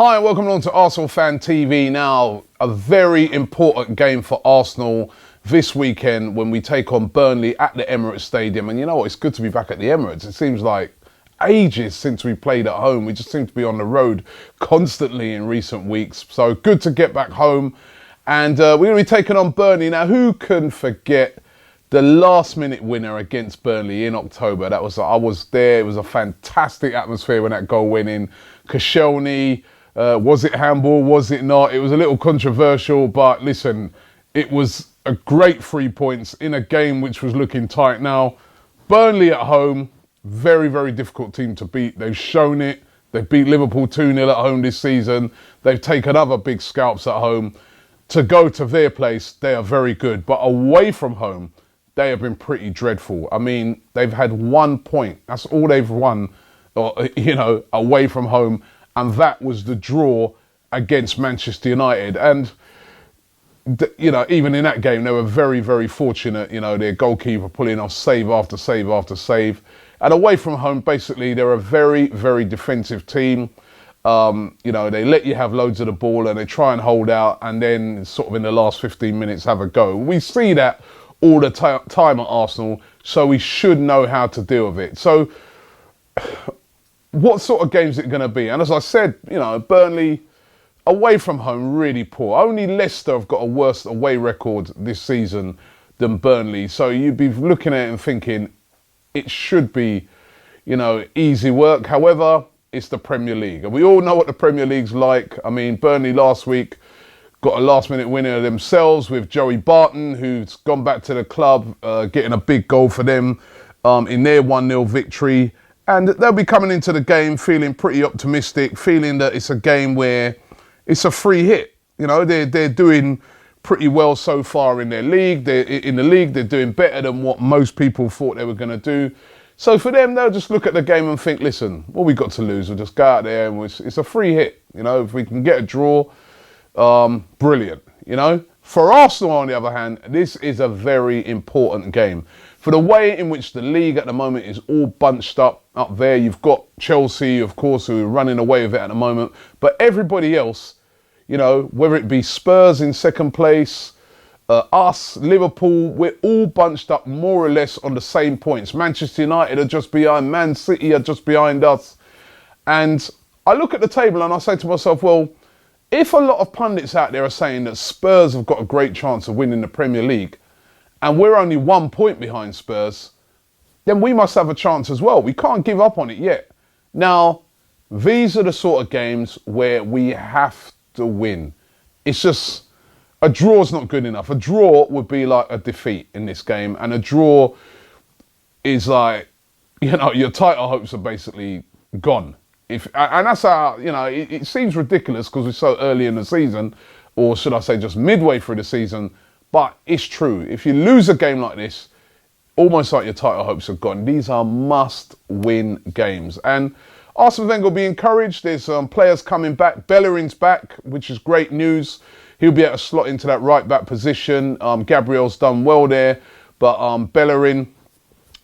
Hi and welcome along to ArsenalFanTV. Now, a very important game for Arsenal this weekend when we take on Burnley at the Emirates Stadium. And you know what, it's good to be back at the Emirates. It seems like ages since we played at home. We just seem to be on the road constantly in recent weeks. So good to get back home. And we're going to be taking on Burnley. Now, who can forget the last-minute winner against Burnley in October? I was there. It was a fantastic atmosphere when that goal went in. Koscielny, was it handball? Was it not? It was a little controversial, but listen, it was a great 3 points in a game which was looking tight. Now, Burnley at home, very, very difficult team to beat. They've shown it. They've beat Liverpool 2-0 at home this season. They've taken other big scalps at home. To go to their place, they are very good. But away from home, they have been pretty dreadful. I mean, they've had 1 point. That's all they've won, away from home. And that was the draw against Manchester United. And, even in that game, they were very, very fortunate. Their goalkeeper pulling off save after save after save. And away from home, basically, they're a very, very defensive team. They let you have loads of the ball and they try and hold out. And then sort of in the last 15 minutes, have a go. We see that all the time at Arsenal. So we should know how to deal with it. So what sort of game is it going to be? And as I said, Burnley away from home, really poor. Only Leicester have got a worse away record this season than Burnley. So you'd be looking at it and thinking it should be, easy work. However, it's the Premier League. And we all know what the Premier League's like. I mean, Burnley last week got a last-minute winner themselves with Joey Barton, who's gone back to the club, getting a big goal for them in their 1-0 victory. And they'll be coming into the game feeling pretty optimistic, feeling that it's a game where it's a free hit. They're doing pretty well so far in their league. They're doing better than what most people thought they were going to do. So for them, they'll just look at the game and think, listen, what we got to lose? We'll just go out there and it's a free hit. If we can get a draw, brilliant. For Arsenal, on the other hand, this is a very important game. For the way in which the league at the moment is all bunched up there, you've got Chelsea, of course, who are running away with it at the moment. But everybody else, whether it be Spurs in second place, us, Liverpool, we're all bunched up more or less on the same points. Manchester United are just behind, Man City are just behind us. And I look at the table and I say to myself, well, if a lot of pundits out there are saying that Spurs have got a great chance of winning the Premier League, and we're only 1 point behind Spurs, then we must have a chance as well. We can't give up on it yet. Now, these are the sort of games where we have to win. It's just, a draw's not good enough. A draw would be like a defeat in this game, and a draw is like, your title hopes are basically gone. And that's how, it seems ridiculous because we're so early in the season, or should I say just midway through the season, but it's true. If you lose a game like this, almost like your title hopes are gone. These are must-win games. And Arsene Wenger will be encouraged. There's players coming back. Bellerin's back, which is great news. He'll be able to slot into that right-back position. Gabriel's done well there, but Bellerin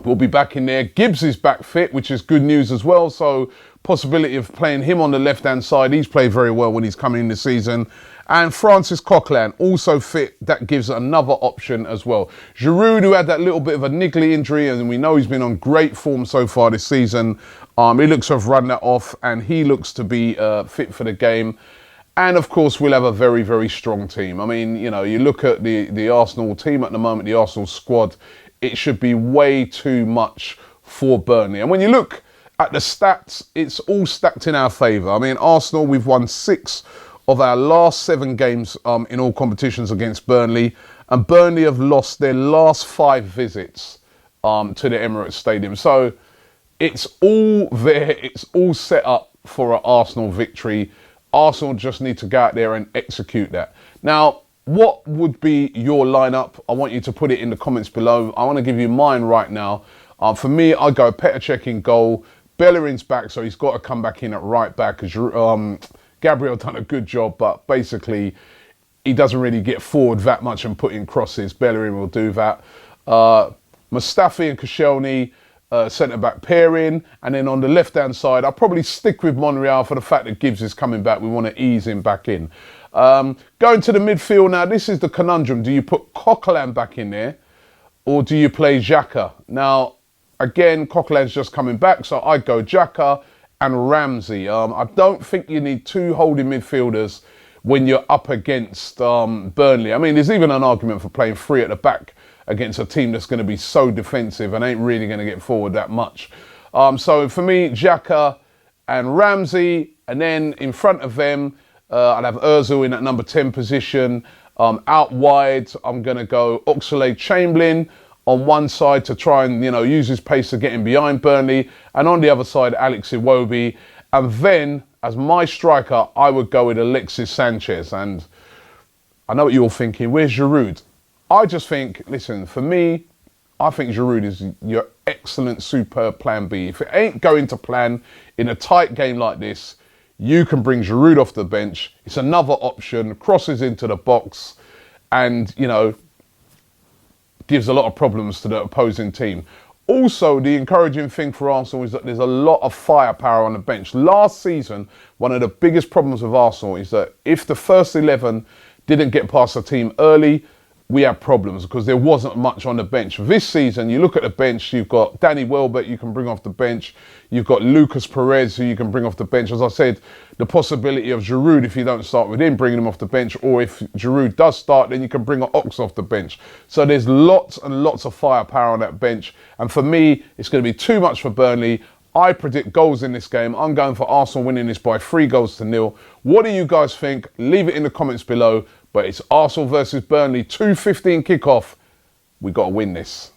will be back in there. Gibbs is back fit, which is good news as well. So possibility of playing him on the left-hand side. He's played very well when he's coming in this season. And Francis Coquelin, also fit. That gives another option as well. Giroud, who had that little bit of a niggly injury, and we know he's been on great form so far this season. He looks to have run that off, and he looks to be fit for the game. And, of course, we'll have a very, very strong team. I mean, you look at the Arsenal team at the moment, the Arsenal squad, it should be way too much for Burnley. And when you look at the stats, it's all stacked in our favour. I mean, Arsenal, we've won 6 of our last 7 games in all competitions against Burnley. And Burnley have lost their last 5 visits to the Emirates Stadium. So it's all there. It's all set up for an Arsenal victory. Arsenal just need to go out there and execute that. Now, what would be your lineup? I want you to put it in the comments below. I want to give you mine right now. For me, I go Petr Cech in goal. Bellerin's back, so he's got to come back in at right back. Gabriel done a good job, but basically he doesn't really get forward that much and put in crosses. Bellerin will do that. Mustafi and Koscielny centre-back pairing. And then on the left-hand side, I'll probably stick with Monreal for the fact that Gibbs is coming back. We want to ease him back in. Going to the midfield now, this is the conundrum. Do you put Coquelin back in there or do you play Xhaka? Now, again, Coquelin's just coming back, so I'd go Xhaka and Ramsey. I don't think you need two holding midfielders when you're up against Burnley. I mean, there's even an argument for playing three at the back against a team that's going to be so defensive and ain't really going to get forward that much. So for me, Xhaka and Ramsey, and then in front of them, I'd have Ozil in that number 10 position. Out wide, I'm going to go Oxlade-Chamberlain on one side to try and, use his pace to get in behind Burnley. And on the other side, Alex Iwobi. And then, as my striker, I would go with Alexis Sanchez. And I know what you're thinking, where's Giroud? I just think, listen, for me, I think Giroud is your excellent, superb plan B. If it ain't going to plan in a tight game like this, you can bring Giroud off the bench. It's another option, crosses into the box, and, gives a lot of problems to the opposing team. Also, the encouraging thing for Arsenal is that there's a lot of firepower on the bench. Last season, one of the biggest problems with Arsenal is that if the first 11 didn't get past the team early, we had problems because there wasn't much on the bench. This season, you look at the bench, you've got Danny Welbeck you can bring off the bench. You've got Lucas Perez who you can bring off the bench. As I said, the possibility of Giroud, if you don't start with him, bringing him off the bench, or if Giroud does start, then you can bring Ox off the bench. So there's lots and lots of firepower on that bench. And for me, it's going to be too much for Burnley. I predict goals in this game. I'm going for Arsenal winning this by 3-0. What do you guys think? Leave it in the comments below. But it's Arsenal versus Burnley, 2:15 kickoff. We got to win this.